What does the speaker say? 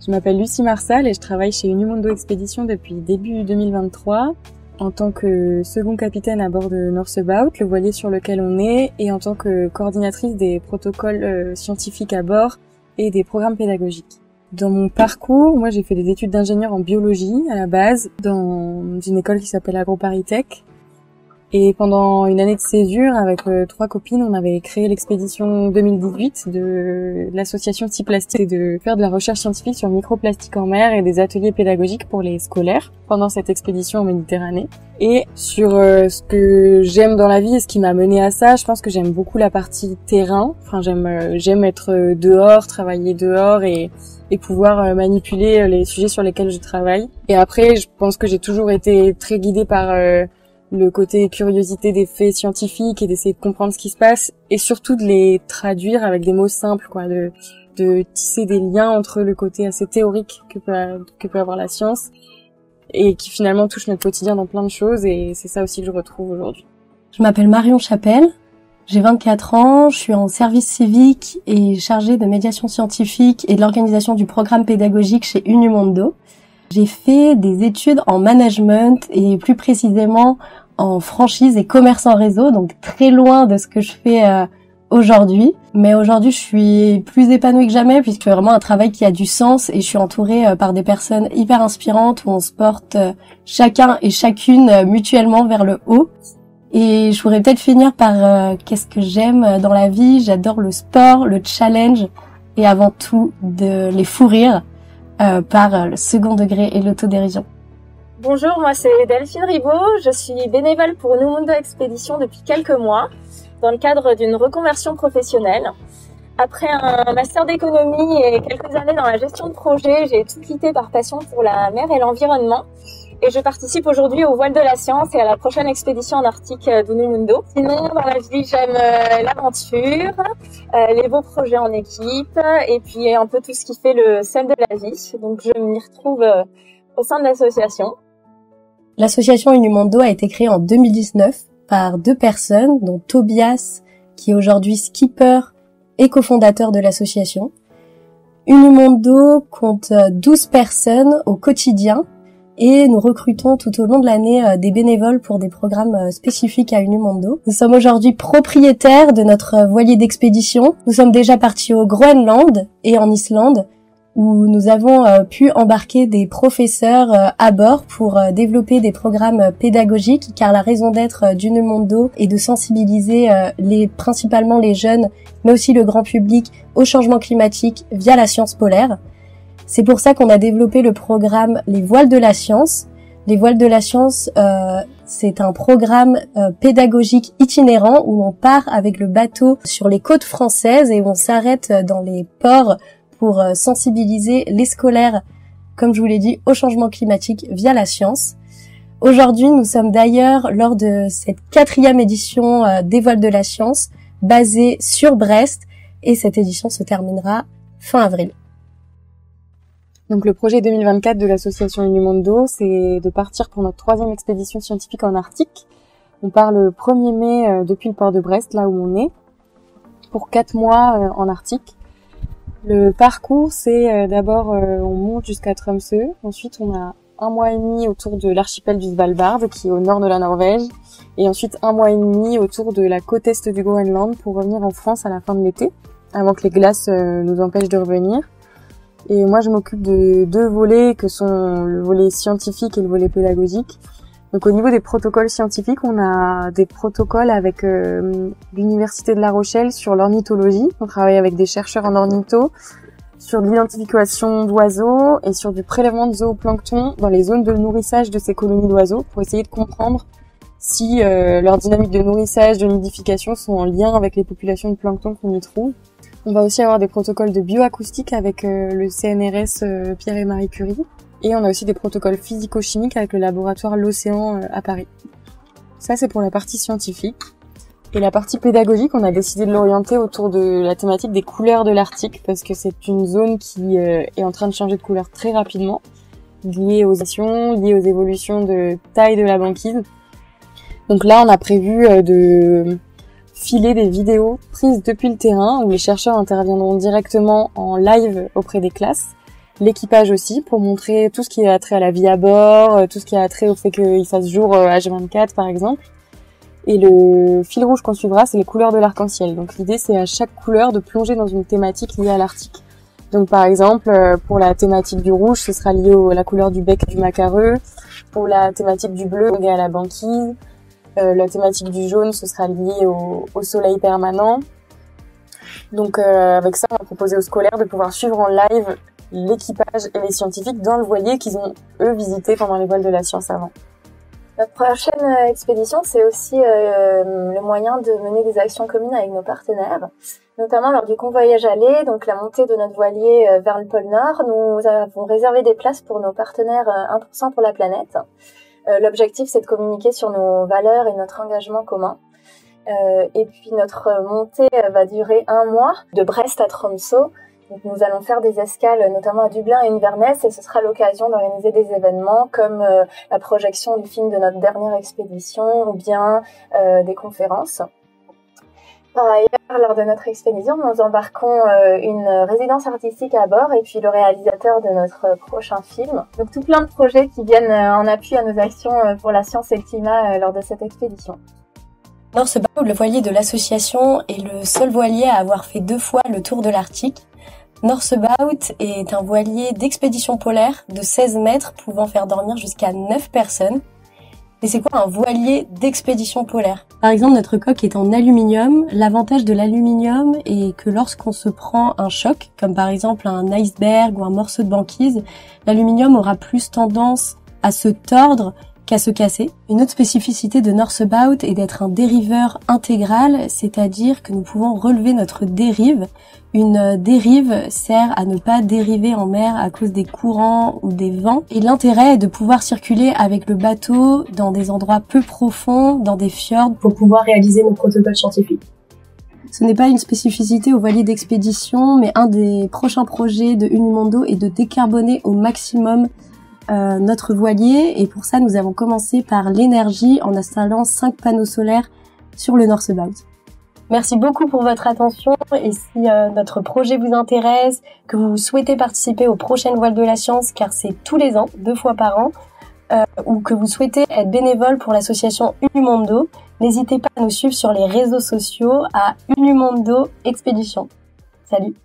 Je m'appelle Lucie Marsal et je travaille chez Unimondo Expédition depuis début 2023 en tant que second capitaine à bord de Norseabout, le voilier sur lequel on est, et en tant que coordinatrice des protocoles scientifiques à bord et des programmes pédagogiques. Dans mon parcours, moi j'ai fait des études d'ingénieur en biologie à la base dans une école qui s'appelle AgroParisTech. Et pendant une année de césure, avec 3 copines, on avait créé l'expédition 2018 de l'association Tiplastique, et de faire de la recherche scientifique sur le microplastique en mer et des ateliers pédagogiques pour les scolaires pendant cette expédition en Méditerranée. Et sur ce que j'aime dans la vie et ce qui m'a mené à ça, je pense que j'aime beaucoup la partie terrain. Enfin, j'aime être dehors, travailler dehors et pouvoir manipuler les sujets sur lesquels je travaille. Et après, je pense que j'ai toujours été très guidée par le côté curiosité des faits scientifiques et d'essayer de comprendre ce qui se passe et surtout de les traduire avec des mots simples, quoi, de tisser des liens entre le côté assez théorique que peut avoir la science et qui finalement touche notre quotidien dans plein de choses, et c'est ça aussi que je retrouve aujourd'hui. Je m'appelle Marion Chapelle, j'ai 24 ans, je suis en service civique et chargée de médiation scientifique et de l'organisation du programme pédagogique chez Unimondo. J'ai fait des études en management et plus précisément en franchise et commerce en réseau, donc très loin de ce que je fais aujourd'hui. Mais aujourd'hui, je suis plus épanouie que jamais puisque vraiment un travail qui a du sens, et je suis entourée par des personnes hyper inspirantes où on se porte chacun et chacune mutuellement vers le haut. Et je pourrais peut-être finir par qu'est-ce que j'aime dans la vie. J'adore le sport, le challenge et avant tout les fous rires. Par le second degré et l'autodérision. Bonjour, moi c'est Delphine Ribaud, je suis bénévole pour Unimondo Expédition depuis quelques mois dans le cadre d'une reconversion professionnelle. Après un master d'économie et quelques années dans la gestion de projet, j'ai tout quitté par passion pour la mer et l'environnement, et je participe aujourd'hui au Voile de la Science et à la prochaine expédition en Arctique d'Unimondo. Sinon, dans la vie, j'aime l'aventure, les beaux projets en équipe, et puis un peu tout ce qui fait le sel de la vie. Donc je m'y retrouve au sein de l'association. L'association Unimondo a été créée en 2019 par 2 personnes, dont Tobias, qui est aujourd'hui skipper et cofondateur de l'association. Unimondo compte 12 personnes au quotidien, et nous recrutons tout au long de l'année des bénévoles pour des programmes spécifiques à Unimondo. Nous sommes aujourd'hui propriétaires de notre voilier d'expédition. Nous sommes déjà partis au Groenland et en Islande, où nous avons pu embarquer des professeurs à bord pour développer des programmes pédagogiques, car la raison d'être d'Unimondo est de sensibiliser principalement les jeunes, mais aussi le grand public au changement climatique via la science polaire. C'est pour ça qu'on a développé le programme Les Voiles de la Science. Les Voiles de la Science, c'est un programme pédagogique itinérant où on part avec le bateau sur les côtes françaises et où on s'arrête dans les ports pour sensibiliser les scolaires, comme je vous l'ai dit, au changement climatique via la science. Aujourd'hui, nous sommes d'ailleurs lors de cette 4e édition des Voiles de la Science, basée sur Brest, et cette édition se terminera fin avril. Donc le projet 2024 de l'association Unimondo, c'est de partir pour notre 3e expédition scientifique en Arctique. On part le 1er mai depuis le port de Brest, là où on est, pour 4 mois en Arctique. Le parcours, c'est d'abord on monte jusqu'à Tromsø, ensuite on a 1 mois et demi autour de l'archipel du Svalbard, qui est au nord de la Norvège, et ensuite 1 mois et demi autour de la côte est du Groenland pour revenir en France à la fin de l'été, avant que les glaces nous empêchent de revenir. Et moi, je m'occupe de 2 volets que sont le volet scientifique et le volet pédagogique. Donc au niveau des protocoles scientifiques, on a des protocoles avec l'Université de La Rochelle sur l'ornithologie. On travaille avec des chercheurs en ornitho, sur l'identification d'oiseaux et sur du prélèvement de zooplancton dans les zones de nourrissage de ces colonies d'oiseaux pour essayer de comprendre si leur dynamique de nourrissage, de nidification sont en lien avec les populations de plancton qu'on y trouve. On va aussi avoir des protocoles de bioacoustique avec le CNRS Pierre et Marie Curie. Et on a aussi des protocoles physico-chimiques avec le laboratoire L'Océan à Paris. Ça, c'est pour la partie scientifique. Et la partie pédagogique, on a décidé de l'orienter autour de la thématique des couleurs de l'Arctique, parce que c'est une zone qui est en train de changer de couleur très rapidement, liée aux actions, liée aux évolutions de taille de la banquise. Donc là, on a prévu de filer des vidéos prises depuis le terrain où les chercheurs interviendront directement en live auprès des classes l'équipage aussi, pour montrer tout ce qui a trait à la vie à bord, tout ce qui a trait au fait qu'il fasse jour H24 par exemple. Et le fil rouge qu'on suivra, c'est les couleurs de l'arc-en-ciel. Donc l'idée, c'est à chaque couleur de plonger dans une thématique liée à l'Arctique. Donc par exemple, pour la thématique du rouge, ce sera lié à la couleur du bec du macareux. Pour la thématique du bleu, lié à la banquise. La thématique du jaune, ce sera lié au soleil permanent. Donc avec ça, on va proposer aux scolaires de pouvoir suivre en live l'équipage et les scientifiques dans le voilier qu'ils ont, eux, visité pendant les vols de la science avant. Notre prochaine expédition, c'est aussi le moyen de mener des actions communes avec nos partenaires, notamment lors du convoyage aller, donc la montée de notre voilier vers le pôle Nord. Nous avons réservé des places pour nos partenaires 1% pour la planète. L'objectif, c'est de communiquer sur nos valeurs et notre engagement commun. Et puis notre montée va durer 1 mois, de Brest à Tromsø. Donc nous allons faire des escales notamment à Dublin et Inverness, et ce sera l'occasion d'organiser des événements comme la projection du film de notre dernière expédition ou bien des conférences. Par ailleurs, lors de notre expédition, nous embarquons une résidence artistique à bord et puis le réalisateur de notre prochain film. Donc tout plein de projets qui viennent en appui à nos actions pour la science et le climat lors de cette expédition. Norsebaut, le voilier de l'association, est le seul voilier à avoir fait 2 fois le tour de l'Arctique. Norsebaut est un voilier d'expédition polaire de 16 mètres pouvant faire dormir jusqu'à 9 personnes. Et c'est quoi un voilier d'expédition polaire? Par exemple, notre coque est en aluminium. L'avantage de l'aluminium est que lorsqu'on se prend un choc, comme par exemple un iceberg ou un morceau de banquise, l'aluminium aura plus tendance à se tordre qu'à se casser. Une autre spécificité de Norsebaut est d'être un dériveur intégral, c'est-à-dire que nous pouvons relever notre dérive. Une dérive sert à ne pas dériver en mer à cause des courants ou des vents. Et l'intérêt est de pouvoir circuler avec le bateau dans des endroits peu profonds, dans des fjords, pour pouvoir réaliser nos protocoles scientifiques. Ce n'est pas une spécificité au voilier d'expédition, mais un des prochains projets de Unimondo est de décarboner au maximum notre voilier, et pour ça nous avons commencé par l'énergie en installant 5 panneaux solaires sur le Norsebaut. Merci beaucoup pour votre attention, et si notre projet vous intéresse, que vous souhaitez participer aux prochaines voiles de la science, car c'est tous les ans, 2 fois par an, ou que vous souhaitez être bénévole pour l'association Unimondo, n'hésitez pas à nous suivre sur les réseaux sociaux à Unimondo Expédition. Salut!